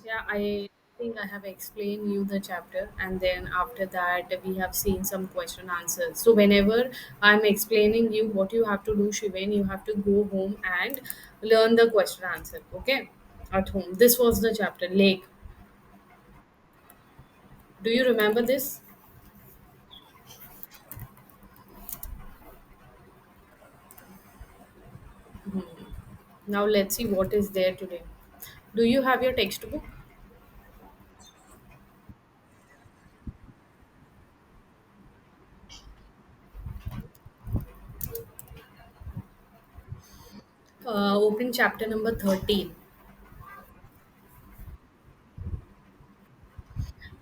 Yeah, I think I have explained you the chapter, and then after that, we have seen some question answers. So, whenever I'm explaining you what you have to do, Shiven, you have to go home and learn the question answer, okay? At home. This was the chapter, Lake. Do you remember this? Now, let's see what is there today. Do you have your textbook? Open chapter number 13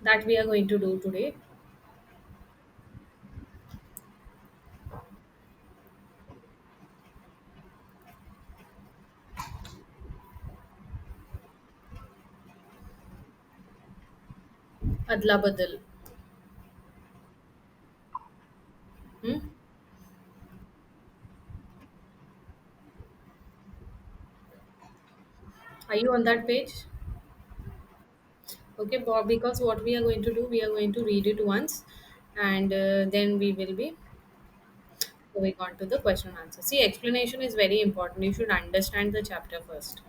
that we are going to do today. Adla Badal. Hmm? Are you on that page? Okay, Bob, because what we are going to do, we are going to read it once and then we will be going on to the question and answer. See, explanation is very important. You should understand the chapter first.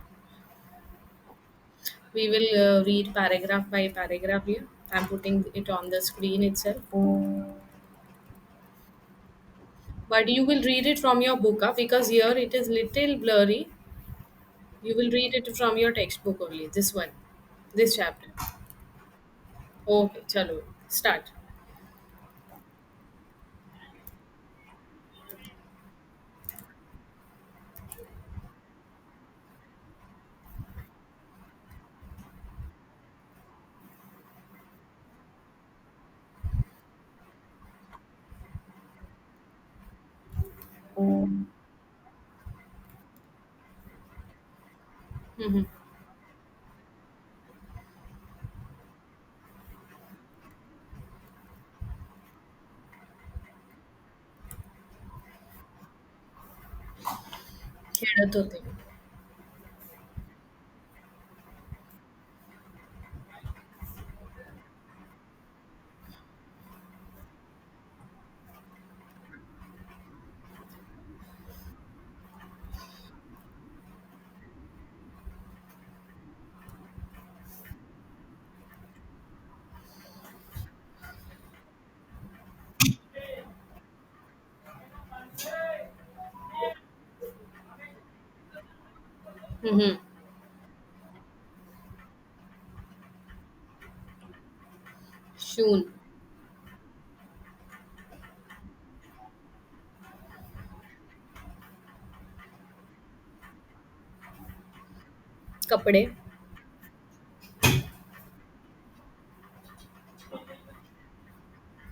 We will read paragraph by paragraph here. I'm putting it on the screen itself. But you will read it from your book because here it is little blurry. You will read it from your textbook only. This one, this chapter. Okay, chalo, start. Mm-hmm. खेळत होते. Mm-hmm. शून कपड़े.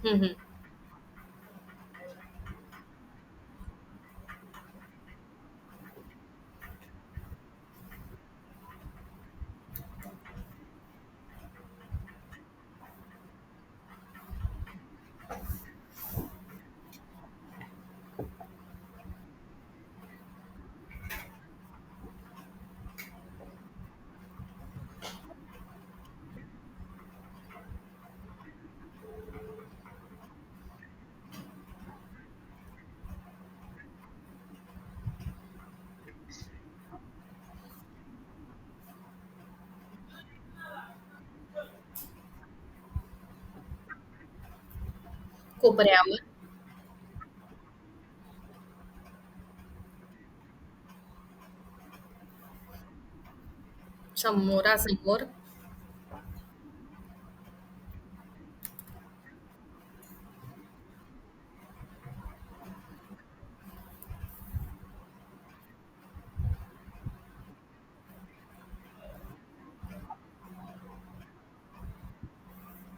Mm-hmm. कोपऱ्यावर समोरासमोर.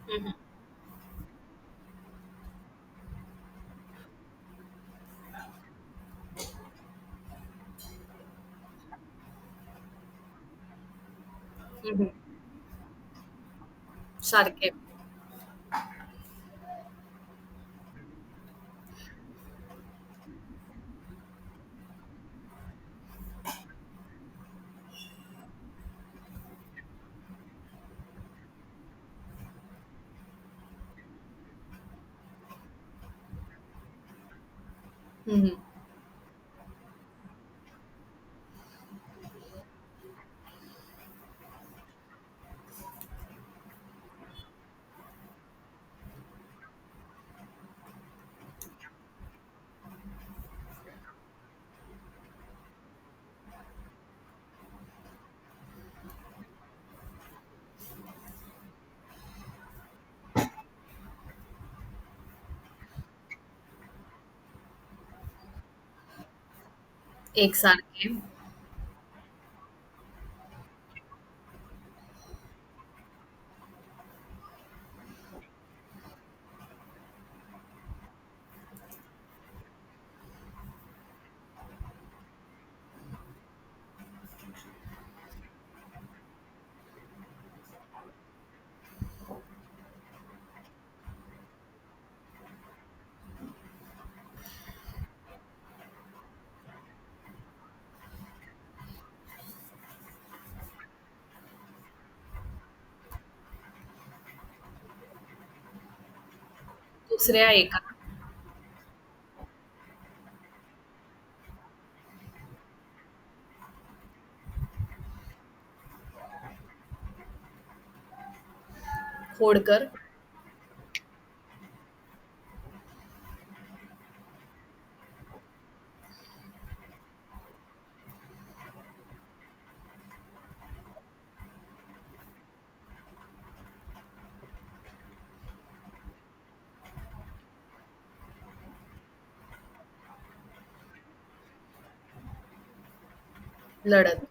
Mm-hmm. Mm-hmm. सारखे. Hmm. एकसारखे. दुसऱ्या एका. खोडकर. लढत.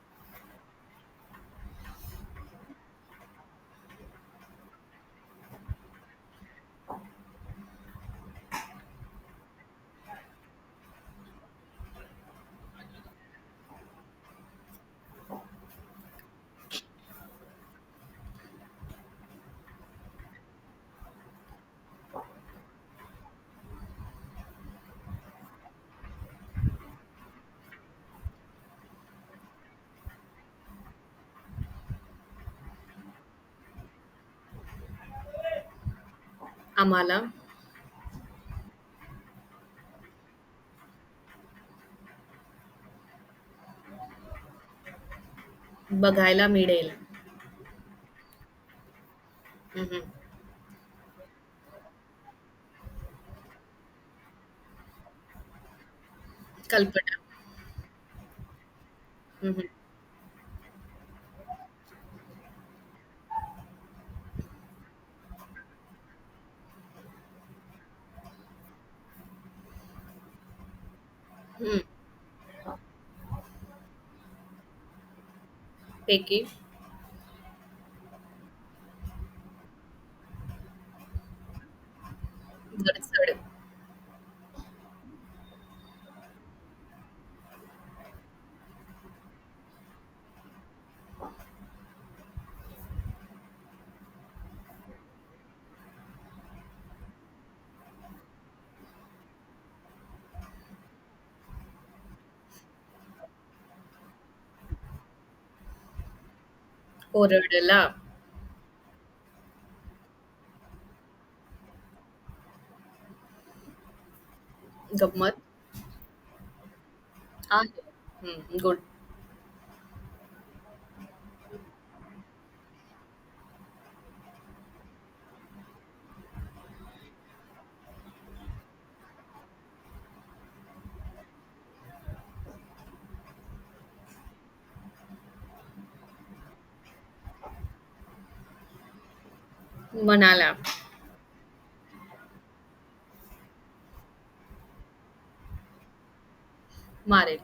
आम्हाला बघायला मिळेल. हम्म. कल्पना. हम्म. हम्म. पैकी. गडचड. ओरडला. गंमत. आहे. गुड. म्हणाला. मारेल.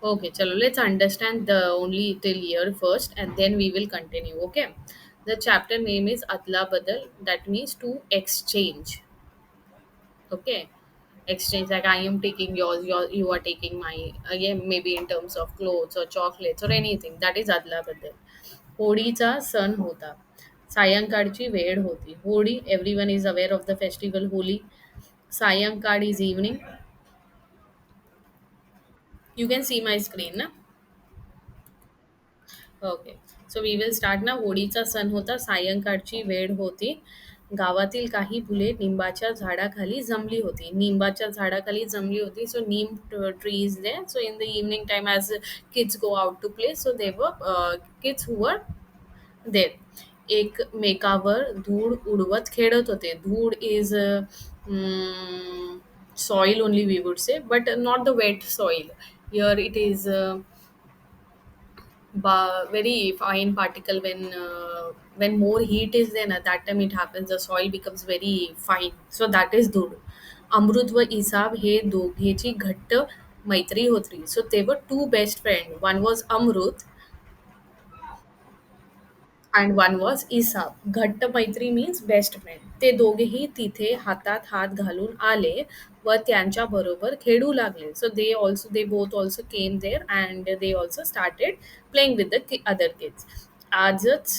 Okay, chalo, let's understand the only till here first and then we will continue. Okay. The chapter name is Adla Badal, that means to exchange. Okay. Exchange, like I am taking yours, you are taking my, again, maybe in terms of clothes or chocolates or anything. That is Adla Badal. होळीचा सण होता. सायंकाळची वेळ होती. Holi, everyone is aware of the festival Holi. सायंकाळ is evening. You can see my screen, na? Okay. So we will start ना. होळीचा सण होता. सायंकाळची वेळ होती. गावातील काही फुले निंबाच्या झाडाखाली जमली होती. निंबाच्या झाडाखाली जमली होती. So neem tree is there. So in the evening time, as kids go out to play, so they were kids who were there. एकमेकावर धूळ उडवत खेळत होते. धूळ is soil only, we would say, but not the wet soil. Here it is very fine particle. When more heat is there, at that time it happens, the soil becomes very fine, so that is धूळ. अमृत व इसाब हे दोघेची घट्ट मैत्री होती. So they were two best friends. One was Amrut and one was Isab. घट्ट मैत्री means best friend. ते दोघेही तिथे हातात हात घालून आले व त्यांच्या बरोबर खेळू लागले. So they both also came there and they also started playing with the other kids. आजच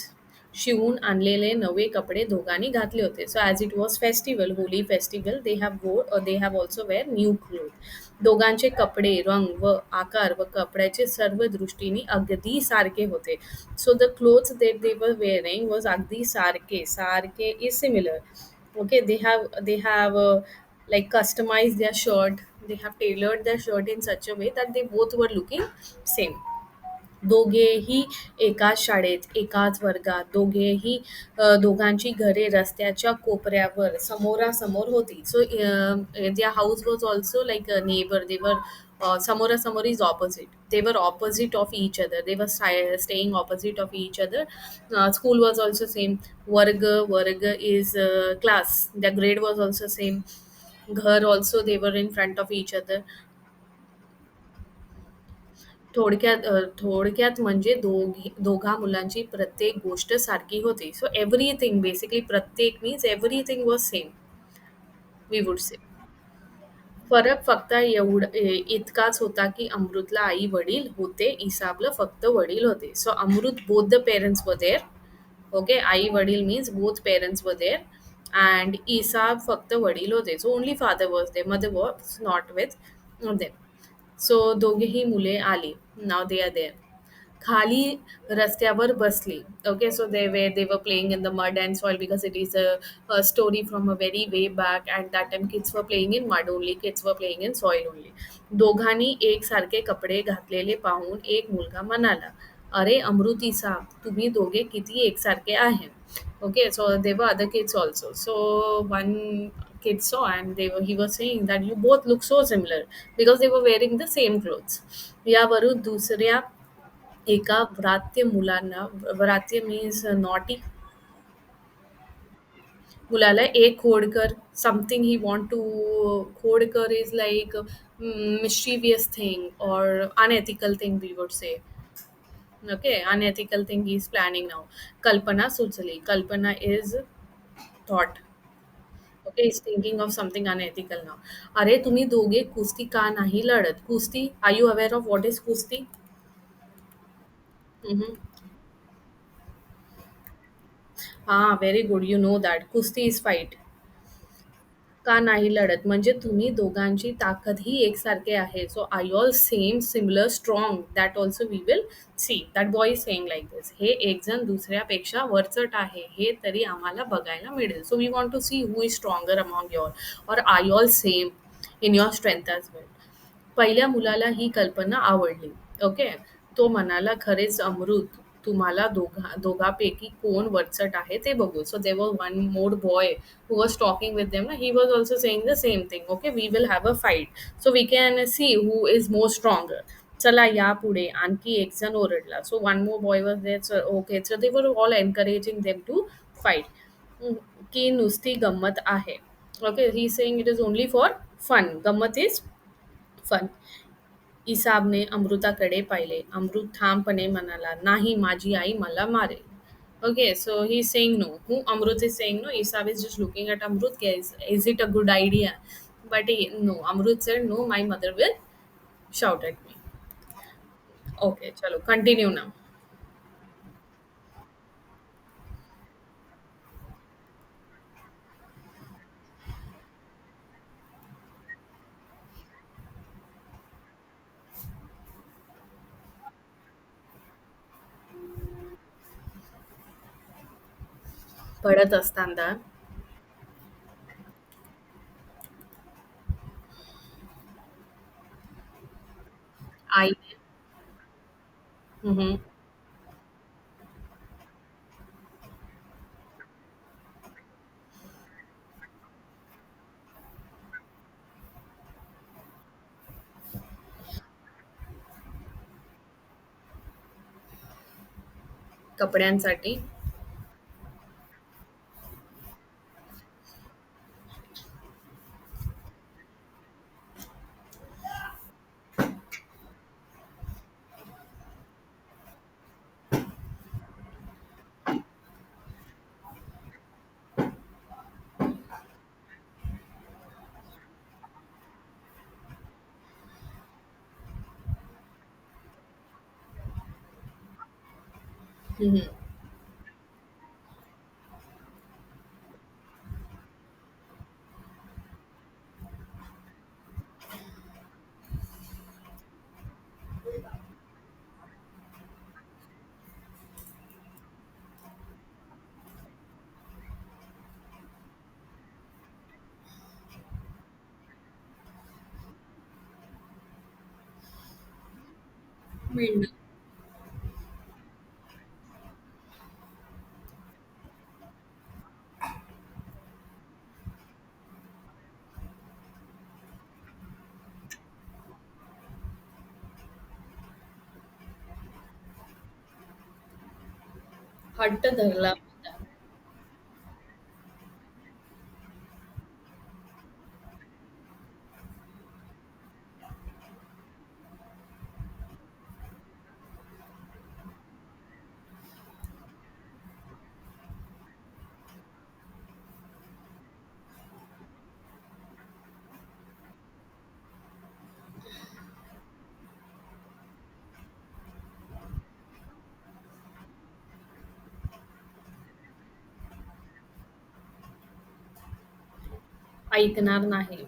शिवून आणलेले नवे कपडे दोघांनी घातले होते. So as it was festival, holy festival, they have also wear new clothes. दोघांचे कपडे, रंग व आकार व कपड्याचे सर्व दृष्टीने अगदी सारखे होते. So the clothes that they were wearing was अगदी सारखे. सारखे is similar. Okay, they have like customized their shirt. They have tailored their shirt in such a way that they both were looking same. दोघेही एकाच शाळेत, एकाच वर्गात, दोघांची घरे रस्त्याच्या कोपऱ्यावर समोरासमोर होती. सो their house was also like a neighbor. They were समोरासमोर is opposite. They were opposite of each other. They were staying opposite of each other. School was also same. वर्ग is class. Their grade was also same. घर also they were in front of each other. थोडक्यात म्हणजे दोघा मुलांची प्रत्येक गोष्ट सारखी होती. सो एव्हरीथिंग बेसिकली प्रत्येक means everything was same, we would say. फरक फक्त इतकाच होता की अमृतला आई वडील होते, इसाबला फक्त वडील होते. So Amrut both the parents were there. Okay, आई वडील means both parents were there. And Isab फक्त वडील होते. So only father was there, mother was not with them. So दोघेही मुले आली. Now they are there. खाली रस्त्यावर बसली. Okay, so they were playing in the mud and soil because it is a story from a very way back, and that time kids were playing in mud only, kids were playing in soil only. दोघांनी एकसारखे कपडे घातलेले पाहून एक मुलगा म्हणाला, अरे अमृती साब, तुम्ही दोघे किती एकसारखे आहे. Okay, so there were other kids also. So one kid saw and he was saying that you both look so similar because they were wearing the same clothes. यावरून दुसऱ्या एका व्रात्य मुलांना, व्रात्य मीन्स नॉटी, मुलाला एक खोडकर, समथिंग ही वॉन्ट टू, खोडकर is like mischievous thing or unethical thing, we would say. Okay, unethical thing he is planning now. कल्पना सुचली. कल्पना is thought. Okay, he's thinking of something unethical now. अरे तुम्ही दोघे कुस्ती का नाही लढत. कुस्ती, are you aware of what is कुस्ती? Mm-hmm. Ah, very good. You know that. कुस्ती is fight. का नाही लढत म्हणजे तुम्ही दोघांची ताकदही एकसारखे आहे. So are you all same, similar, strong, that also we will see. That boy is saying like this. हे एक जण दुसऱ्यापेक्षा वरचट आहे हे तरी आम्हाला बघायला मिळेल. So we want to see who is stronger among your, or are you all same in your strength as well. पहिल्या मुलाला ही कल्पना आवडली. ओके, तो म्हणाला, खरेच अमृत, तुम्हाला दोघांपैकी कोण वरचढ आहे ते बघू. So there was one more boy who was talking with them. He was also saying the same thing. Okay, we will have a fight, so we can see who is more stronger. चला या पुढे, आणखी एक जण ओरडला. So one more boy was there. So okay, so they were all encouraging them to fight. की नुसती गंमत आहे. Okay, he saying it is only for fun. गंमत इज फन. इसाबने अमृताकडे पाहिले. अमृत ठामपणे म्हणाला, नाही, माझी आई मला मारेल. Okay, so he's saying no. Who Amrut is saying no. Isab is just looking at Amrut. Is it a good idea? But no, Amrut said no. My mother will shout at me. Okay, chalo, continue now. पढ़त असताना Mm-hmm. कपड्यांसाठी. Mm-hmm. Window. हट्ट धरला होता. ऐकणार नाही.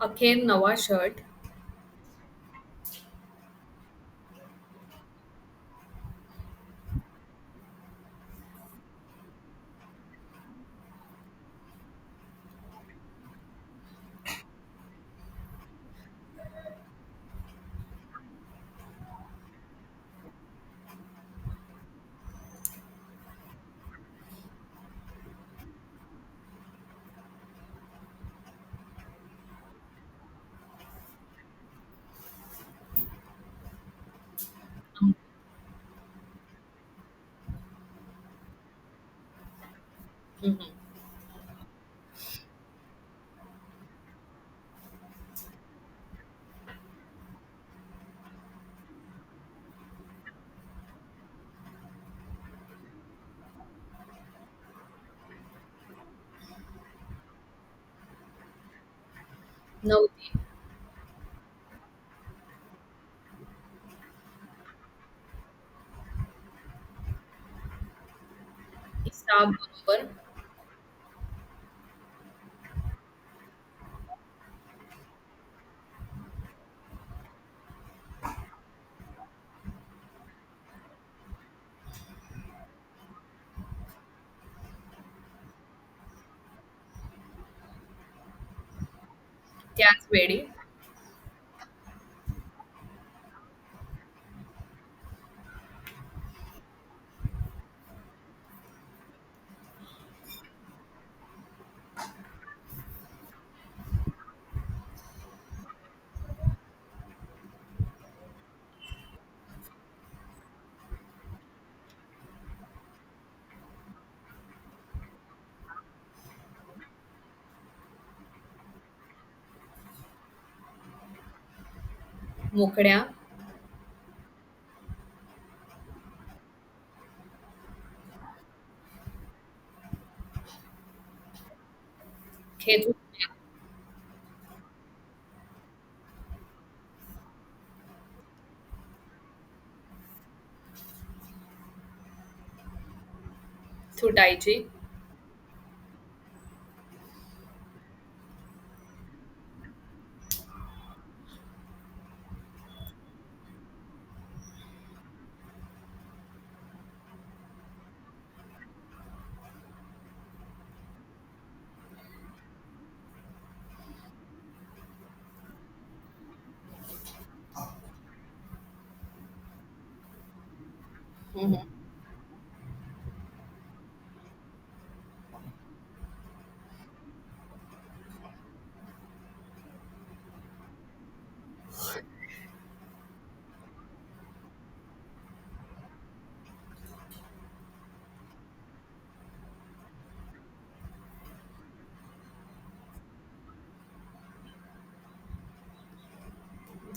अखेर नवा shirt. हम्म. नव्हती. हिसाब बरोबर. त्याच वेळी. मोकड्या. खेचून. फुटायची. Mhm.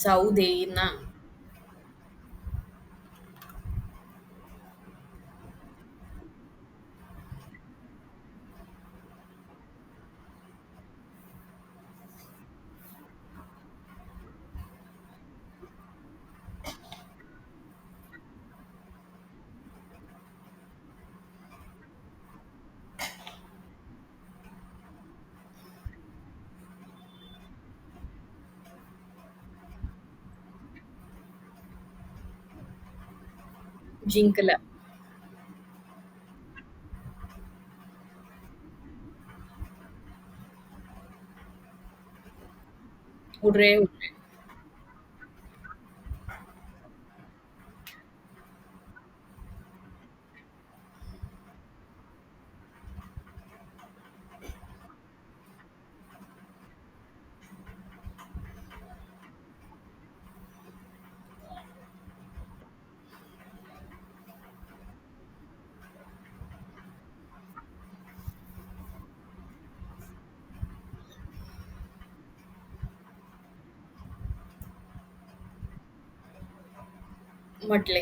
जाऊ देईना. जिंकला. Hurray hurray. म्हटले.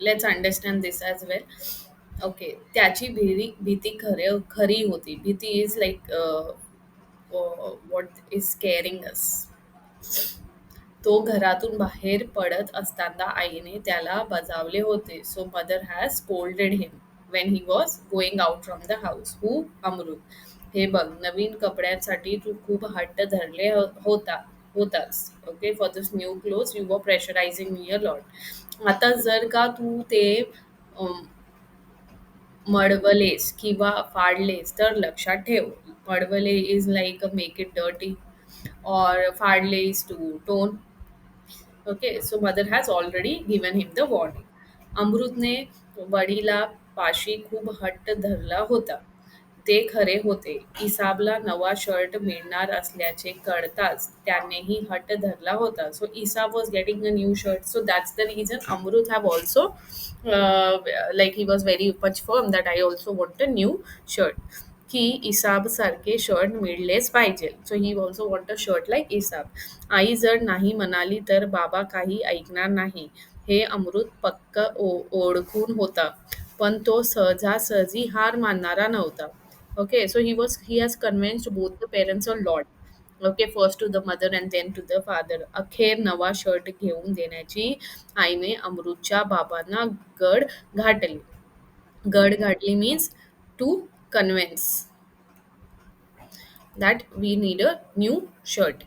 Let's understand this as well. Okay, त्याची भीती खरी होती. भीती is like what is scaring us. तो घरातून बाहेर पडत असताना आईने त्याला बजावले होते. So mother has scolded him when he was going out from the house. Who? Amrut. हे बघ, नवीन कपड्यांसाठी तू खूप हट्ट धरले होतास. Okay, for this new cloth you were pressurising me a lot. आता जर का तू ते अम, मळवलेस किंवा फाडलेस तर लक्षात ठेव. मळवले is like a make it dirty, or फाडले is to tone. Okay, so mother has already given him the warning. अमृतने वडिला पाशी खूप हट्ट धरला होता. ते खरे होते. इसाबला नवा शर्ट मिळणार असल्याचे कळताच त्यानेही हट्ट धरला होता. So Isab was getting a new shirt. So that's the reason Amrut have also like he was very much firm that I also want a new shirt. की इसाब सारखे शर्ट मिळलेच पाहिजे. So he also want a shirt like Isab. आई जर नाही म्हणाली तर बाबा काही ऐकणार नाही हे अमृत पक्क ओळखून होता. पण तो सहजासहजी हार मानणारा नव्हता. Okay, so he has convinced both the parents a lot. Okay, first to the mother and then to the father. अखेर नवा शर्ट घेऊन देण्याची आईने अमृतच्या बाबांना गड घाटली. गड घाटली means to convince that we need a new shirt.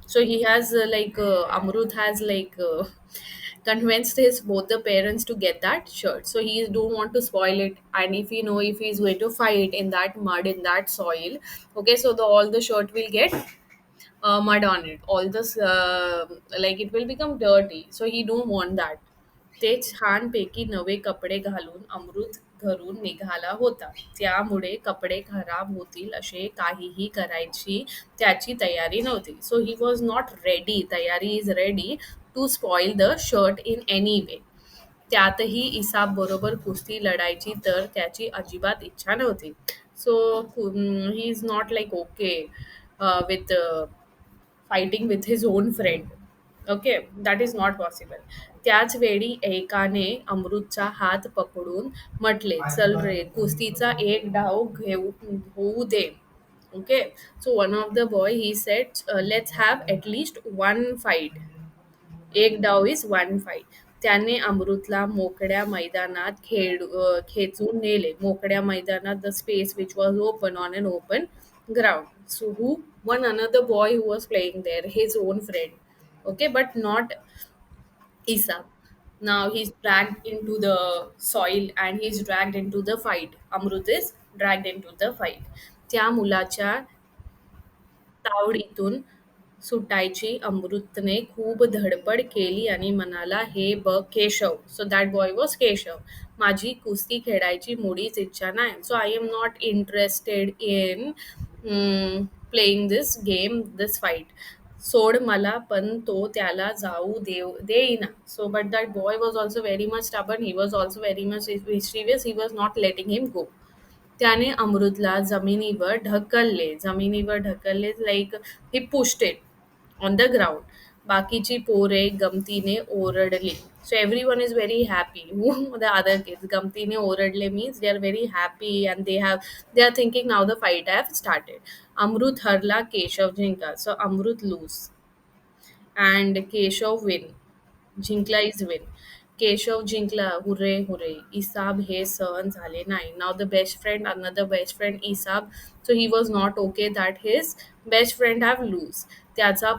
So he has Amrut has convinced his both the parents to get that shirt. So he don't want to spoil it, and if he know if he's going to fight in that mud, in that soil, okay, so the all the shirt will get mud on it. All this like it will become dirty. So he don't want that. ते छानपैकी नवे कपडे घालून अमृत घरून निघाला होता. त्यामुळे कपडे खराब होतील असे काहीही करायची त्याची तयारी नव्हती. So he was not ready. तयारी is ready to spoil the shirt in any way. त्यातही इसाब बरोबर कुस्ती लढायची तर त्याची अजिबात इच्छा नव्हती. So he is not like okay with fighting with his own friend. Okay, that is not possible. त्याच वेळी एकाने अमृतचा हात पकडून म्हटले, चल रे, कुस्तीचा एक डाव होऊ दे. Okay, so one of the boy he said, let's have at least one fight. एक डाव इज वन फाईट. त्याने अमृतला मोकळ्या मैदानात खेचून नेले. मोकळ्या मैदानात the space which was open on an open ground. So who one another boy who was playing there his own friend. Okay, but not Isa. Now he's dragged into the soil and he's dragged into the fight. Amrut is dragged into the fight. त्या मुलाच्या तावडीतून सुटायची अमृतने खूप धडपड केली आणि म्हणाला, हे बघ Keshav. So that boy was Keshav. माझी कुस्ती खेळायची मुळीच इच्छा नाही. So I am not interested in playing this game, this fight. सोड मला. पण तो त्याला जाऊ देईना. So but that boy was also very much stubborn. He was also very much mischievous. He was not letting him go. त्याने अमृतला जमिनीवर ढकलले. जमिनीवर ढकलले like he pushed it on the ground. बाकीची पोरे गमतीने ओरडली. So everyone is very happy. The other kids गमतीने ओरडले means they are very happy and they are thinking now the fight have started. Amrut हरला, केशव जिंकला. So Amrut lose and Keshav win. जिंकला is win. Keshav जिंकला. Hurray hurray. Isab हे सहन झाले नाही. Now the best friend, another best friend Isab. So he was not okay that his best friend have lose. त्याचा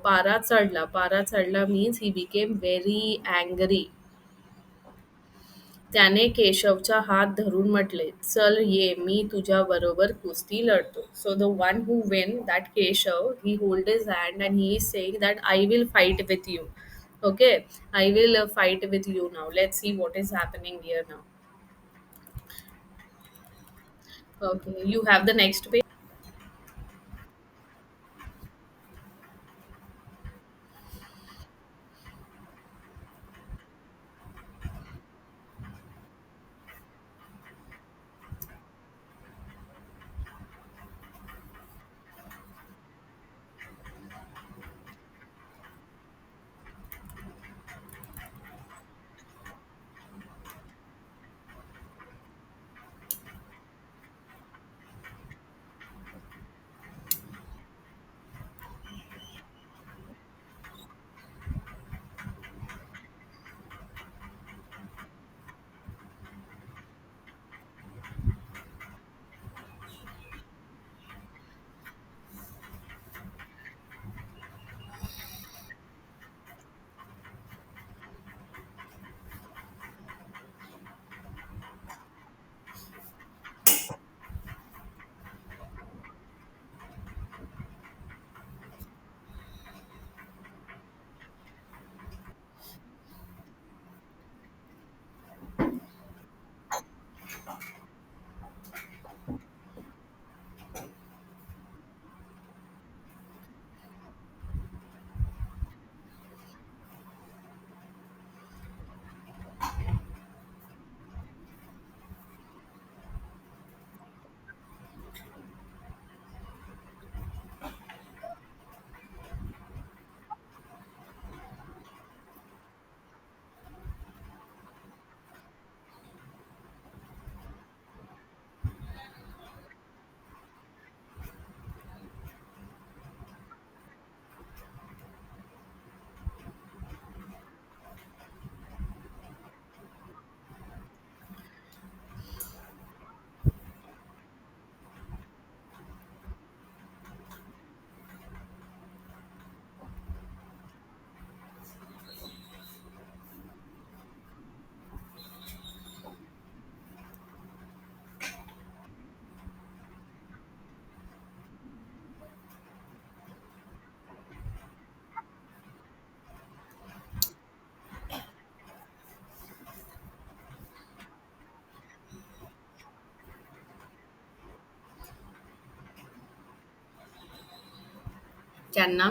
पारा चढला. पारा चढला means he became very angry. त्याने केशवचा हात धरून म्हटले, चल ये, मी तुझ्याबरोबर कुस्ती लढतो. So the one who win, that Keshav, he hold his hand and he is saying that I will fight with you. Okay, I will fight with you now. Let's see what is happening here now. Okay, you have the next page. त्यांना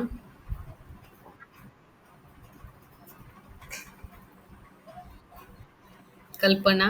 कल्पना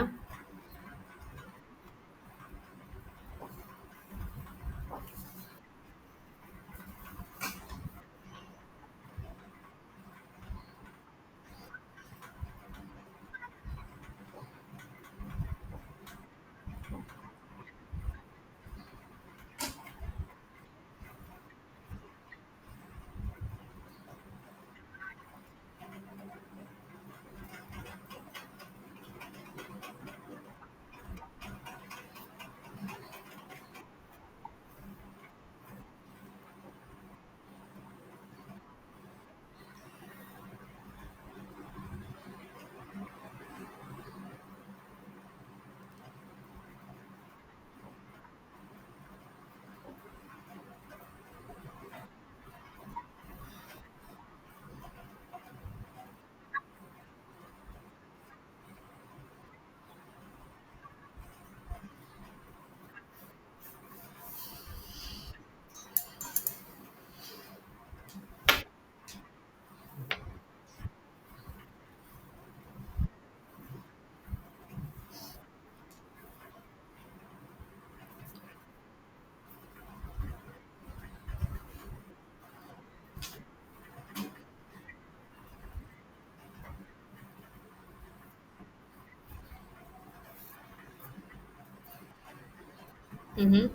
Mm-hmm.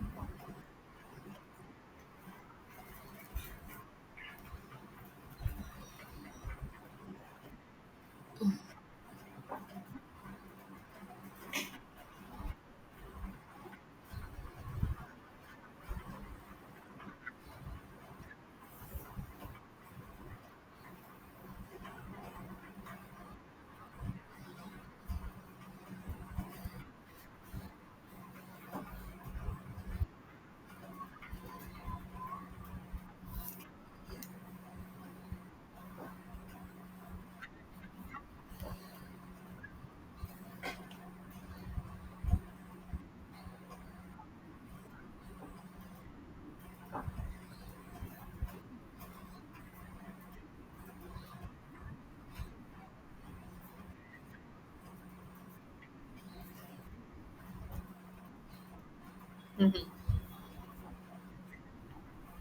Mm-hmm.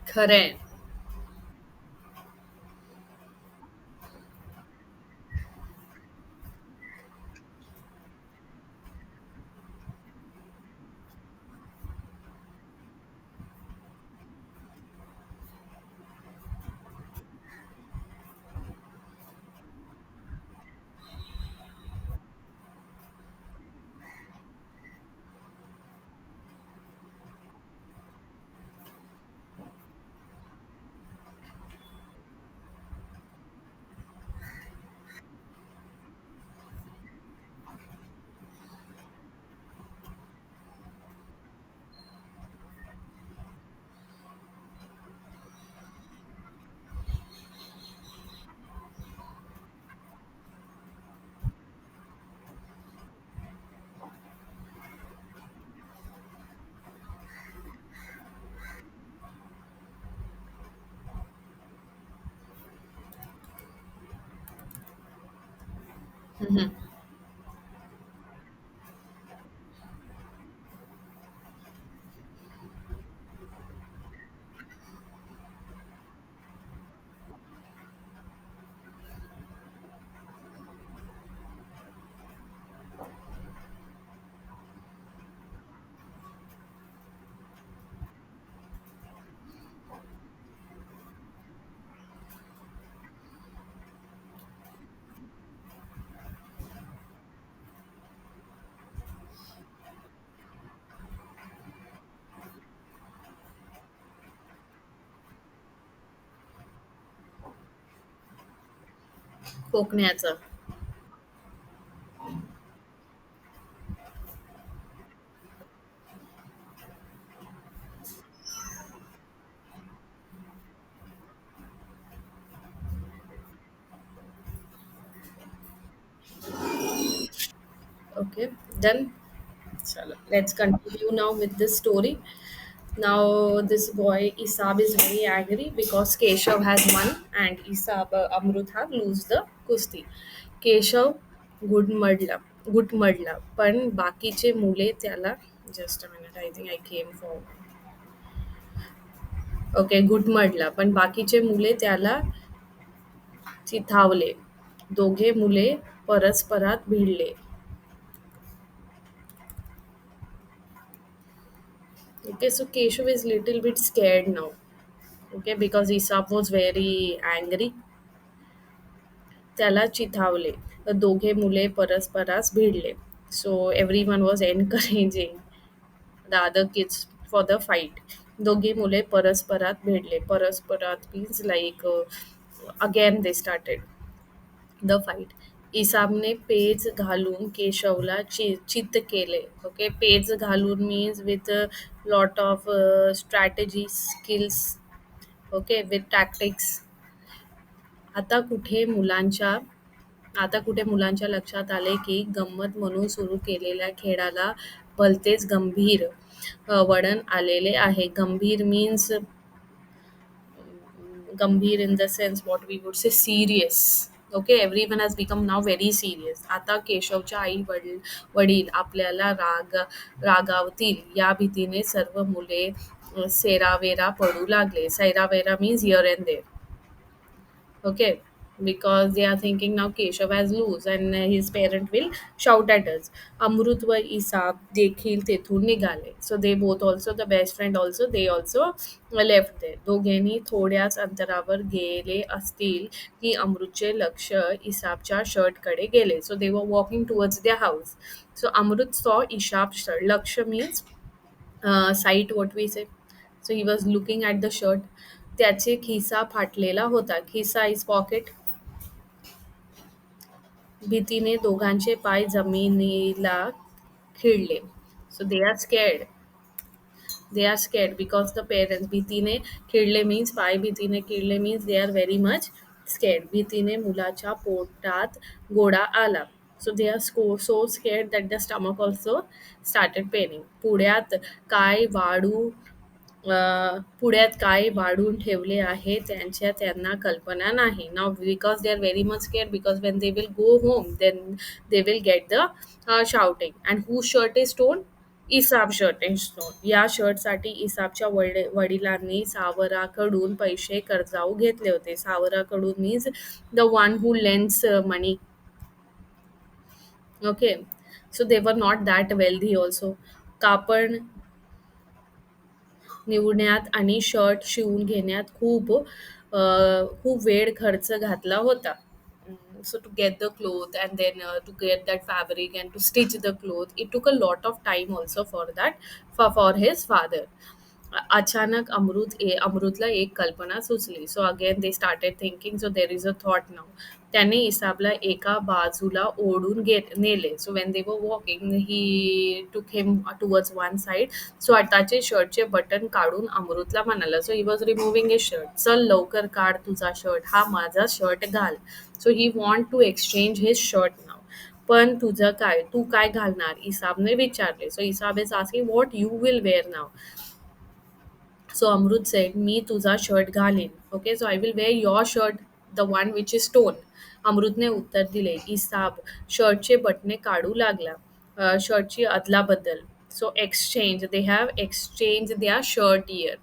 Correct. Mm-hmm. कोकण्याचं. Okay, then chalo, let's continue now with this story. Now, this boy Isab is very angry because Keshav has won and Isab Amrut have lose the कुस्ती. केशव गुडमडला गुटमडला पण बाकीचे मुले त्याला just a minute I think I came for okay गुटमडला पण बाकीचे मुले त्याला चिथावले. दोघे मुले परस्परात भिडले. Okay, so Keshav is little bit scared now. Okay, because Isap was very angry. त्याला चिथावले. दोघे मुले परस्परास भिडले. So everyone was encouraging the other kids for the fight. दोघे मुले परस्परात भिडले. परस्परात means like again they started the fight. इसाबने पेज घालून केशवला चित केले. ओके पेज घालून means with lot of strategy skills. Okay with tactics. आता कुठे मुलांच्या आता कुठे मुलांच्या लक्षात आले की गंमत म्हणून सुरू केलेल्या खेळाला भलतेच गंभीर वळण आलेले आहे. गंभीर मीन्स गंभीर in the sense what we would say serious. Okay, everyone has become now very serious. आता केशवच्या आई वडील वडील आपल्याला रागावतील या भीतीने सर्व मुले सेरावेरा पडू लागले. सैरावेरा means here and there. Okay because they are thinking now Keshav has lose and his parent will shout at us. Amrut व इसाब देखील तेथून निघाले. So they both also, the best friend also, they also left there. दोघेंनी थोड्याच अंतरावर गेले असतील की अमृतचे लक्ष इसाबच्या शर्टकडे गेले. So they were walking towards their house. So Amrut saw Ishab's shirt. Lakshya means sight, what we say. So he was looking at the shirt. त्याचे खिसा फाटलेला होता. खिसा इज पॉकेट. भीतीने दोघांचे पाय जमिनीला खिळले. So they are scared because the parents. भीतीने खिळले मीन्स पाय भीतीने खिळले means they are very much scared. भीतीने मुलाच्या पोटात गोळा आला. So they are so scared that the stomach also started paining. काय वाढू पुढ्यात काय वाढून ठेवले आहे त्यांना कल्पना नाही. Now because they are very much scare because when they will go home then they will get the shouting. And who shirt is stone? Isab shirt is stone. या शर्टसाठी इसाबच्या वडिलांनी सावराकडून पैसे कर्जाऊ घेतले होते. सावराकडून means the one who lends money. Okay. So they were not that wealthy also. कापड निवडण्यात आणि शर्ट शिवून घेण्यात खूप वेळ खर्च घातला होता. So to get the cloth and then to get that fabric and to stitch the cloth, it took a lot of time also for that, for his father. अचानक अमृतला एक कल्पना सुचली. So again they started thinking. So there is a thought now. त्याने इसाबला एका बाजूला ओढून नेले. So when they were walking he took him towards one side. So आताचे शर्टचे बटन काढून अमृतला म्हणाला. So he was removing a shirt. चल लवकर काढ तुझा शर्ट, हा माझा शर्ट घाल. So he want to exchange his shirt now. पण तुझं काय, तू काय घालणार? इसाबने विचारले. So Isab is asking what you will wear now. So Amrut said, मी तुझा शर्ट घालीन. Okay. So I will wear your shirt, the one which is stone. अमृतने उत्तर दिले. इसाब शर्टचे बटणे काढू लागला. शर्टची अदलाबदल. So exchange, they have exchange their shirt here.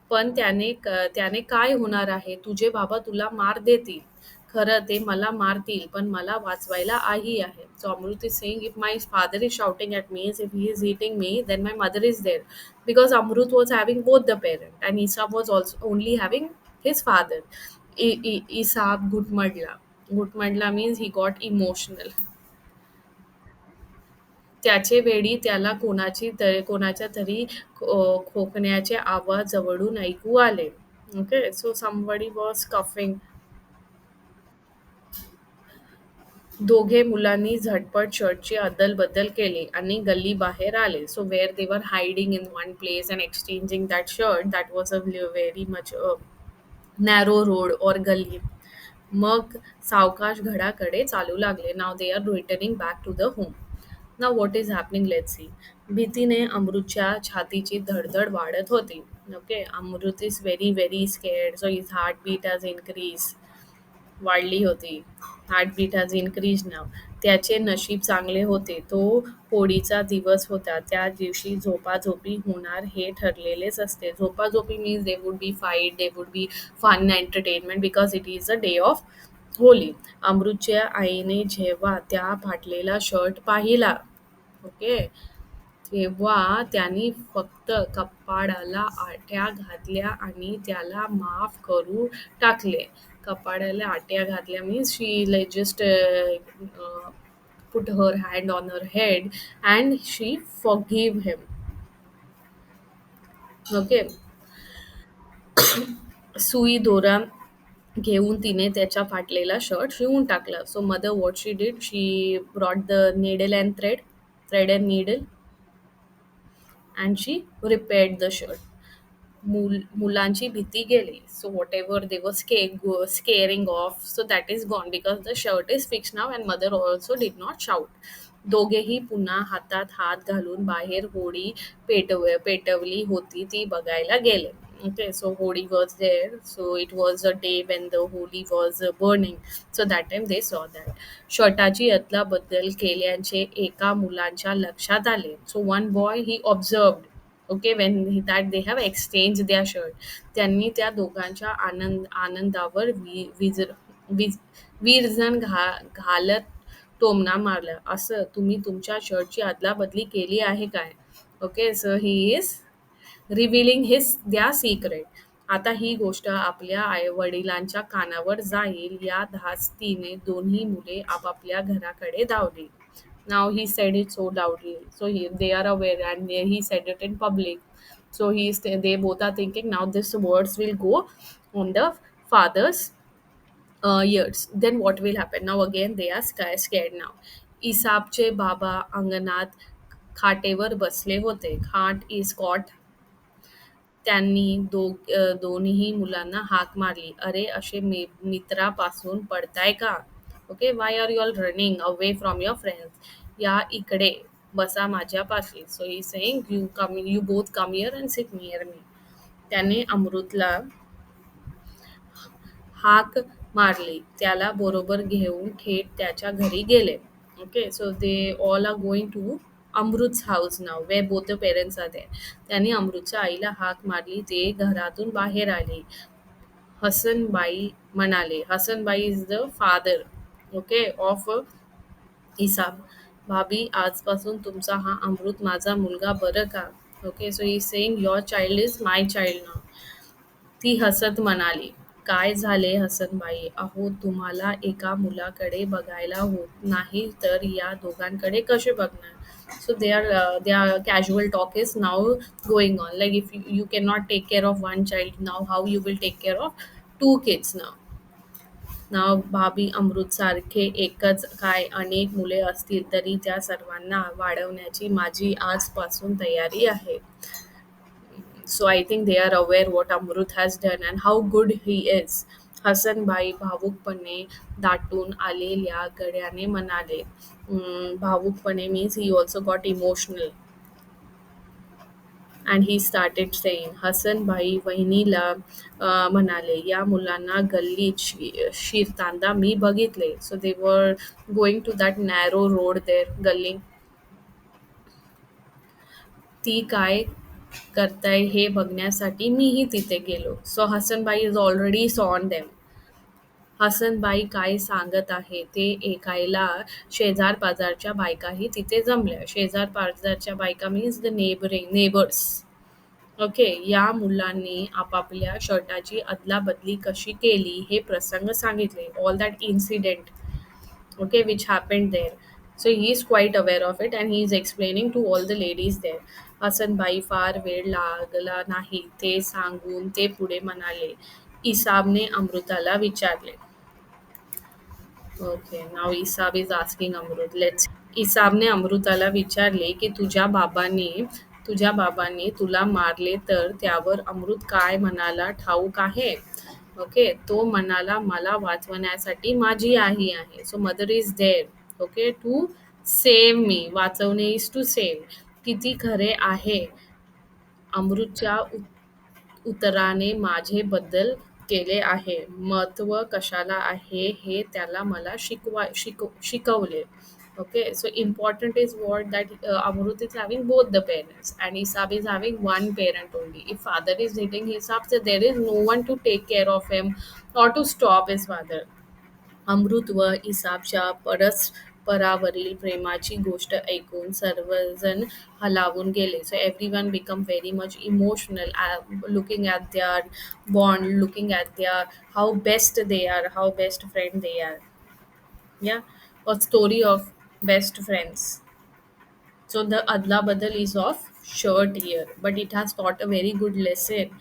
पण त्याने काय होणार आहे? तुझे बाबा तुला मार देतील. खरं ते मला मारतील, पण मला वाचवायला आई आहे. So Amrut is saying, if my father is shouting at me, if he is hitting me, then my mother is there. Because Amrut was having both the parent and Isab was also only having his father. Isab घुटमडला. घुटमडला means he got emotional. त्याचे वेळी त्याला कोणाच्या तरी खोकण्याचे आवाज जवळून ऐकू आले. Okay. So somebody was coughing. दोघे मुलांनी झटपट शर्टची अदल-बदल केली आणि गल्लीबाहेर आले. So where they were hiding in one place and exchanging that shirt, that was a very much narrow road or गल्ली. मग सावकाश घराकडे चालू लागले. Now they are returning back to the home. Now what is happening, let's see. भीतीने अमृतच्या छातीची धडधड वाढत होती. Okay. Amrut is very very scared. So his heart beat has increase, वाढली होती. Heartbeat has increase now. त्याचे नशीब चांगले होते. तो होळीचा दिवस होता. त्या दिवशी झोपाझोपी होणार हे ठरलेलेच असते. झोपाझोपी means they would be fight, they would be fun entertainment because it is a day of Holi. अमृतच्या आईने जेव्हा त्या फाटलेला शर्ट पाहिला, ओके, तेव्हा त्यांनी फक्त कपाळाला आट्या घातल्या आणि त्याला माफ करू टाकले. कपाळाला आट्या घातल्या means she just put her hand on her head and she forgave him. Okay. सुई दोरा घेऊन तिने त्याचा फाटलेला शर्ट शिवून टाकला. So mother what she did, she brought the needle and thread and needle and she repaired the shirt. मुलांची भीती गेली. So whatever they were scaring off, so that is gone because the shirt is fixed now and mother also did not shout. दोघेही पुन्हा हातात हात घालून बाहेर होळी पेटवली होती ती बघायला गेले. Okay, so Holi was there. So it was a day when the Holi was burning. So that time they saw that. शर्टाची अदलाबदल केल्याचे एका मुलांच्या लक्षात आले. So one boy he observed. Okay. When that they have exchange their shirt. त्यांनी त्या दोघांच्या आनंदावर वीज वीरजण घालत टोमणा मारला. असं तुम्ही तुमच्या शर्टची अदलाबदली केली आहे काय? Okay, so he is revealing his द्या सिक्रेट. आता ही गोष्ट आपल्या आई-वडिलांच्या कानावर जाईल या धास्तीने दोन्ही मुले आपापल्या घराकडे धावली. Now he said it so loudly. So they are aware, and he said it in public. So they both are thinking now this words will go on the father's years. Then what will happen? Now again they are scared now. इसाबचे बाबा अंगणात खाटेवर बसले होते. खाट is cot. त्यांनी दोन्ही मुलांना हाक मारली. "अरे, असे मित्रापासून पळताय का? Okay, why are you all running away from your friends? या इकडे बसा माझ्यापाशी." So he saying, you both come here and sit near me. त्याने अमृतला हाक मारली. त्याला बरोबर घेऊन थेट त्याच्या घरी गेले. Okay, so they all are going to Amrut's house now where both the parents are there. त्याने अमृतच्या आईला हाक मारली. ते घरातून बाहेर आले. हसनबाई म्हणाले, Hasanbhai is the father, okay, of Isab. भाभी, आजपासून तुमचा हा अमृत माझा मुलगा बरं का? Okay, so he saying your child is my child now. ती हसत म्हणाली, "काय झाले हसनबाई? अहो, तुम्हाला एका मुलाकडे बघायला होत नाही तर या दोघांकडे कसे बघणार?" So their casual talk is now going on. Like if you cannot take care of one child, now how you will take care of two kids now? Now भाभी अमृतसारखे एकच काय अनेक मुले असतील तरी त्या सर्वांना वाढवण्याची माझी आजपासून तयारी आहे. So I think they are aware what Amrut has done and how good he is. हसनबाई भावुकपणे दाटून आलेल्या गळ्याने म्हणाले. भावुकपणे means he also got emotional and he started saying, हसनबाई वहिनीला म्हणाले, या मुलांना गल्लीत शिरताना मी बघितले. So they were going to that narrow road there, गल्ली. ती काय करताय हे बघण्यासाठी मीही तिथे गेलो. सो हसनबाई इज ऑलरेडी सॉन देम. हसनबाई काय सांगत आहे ते ऐकायला शेजार-पाजारच्या बायकाही तिथे जमल्या. शेजार-पाजारच्या बायका मीन्स द नेबर्स. ओके, या मुलांनी आपापल्या शर्टाची अदलाबदली कशी केली हे प्रसंग सांगितले. All that incident, okay, which happened there. So he is quite aware of it and he is explaining to all the ladies there. हसनबाई फार वेळ लागला नाही ते सांगून ते पुढे म्हणाले, इसाबने अमृताला विचारले. Okay, now Isab is asking Amrut. Let's. इसाबने अमृताला विचारले की तुझ्या बाबांनी तुला मारले तर त्यावर अमृत काय म्हणाला ठाऊक आहे? ओके, तो म्हणाला, मला वाचवण्यासाठी माझी आई आहे. So mother is there, okay, to save me. वाचवणे इज टू सेव्ह. किती खरे आहे. अमृतच्या उत्तराने माझे बदल केले आहे. महत्त्व कशाला आहे हे त्याला मला शिकवले. Okay, so important is what that Amrut is having both the parents and Isab is having one parent only. If father is hitting Isab, so there is no one to take care of him or to stop his father. अमृत व इसाबच्या परस्परावरील प्रेमाची गोष्ट ऐकून सर्वजण हलावून गेले. So everyone become very much emotional looking at their bond, looking at their how best they are, how best friend they are. Yeah, a story of best friends. So the adla badal is of shirt here, but it has taught a very good lesson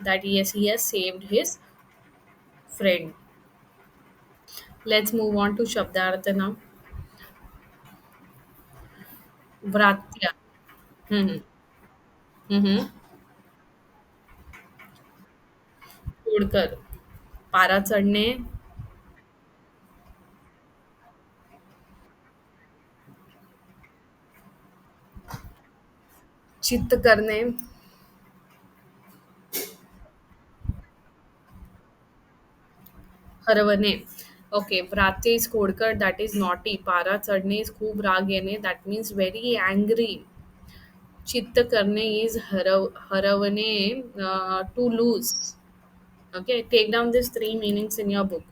that yes, he has saved his friend. Let's move on to Shabdarth now. Vratya. Mm-hmm. Mm-hmm. Todkar. पारा चढणे. चित्त करणे. हरवणे. Okay, व्रात्य is खोडकर, that is naughty. पारा चढणे is खूप राग येणे, that means very angry. चित्त करणे इज हरवणे, to lose. Okay, take down these three meanings in your book.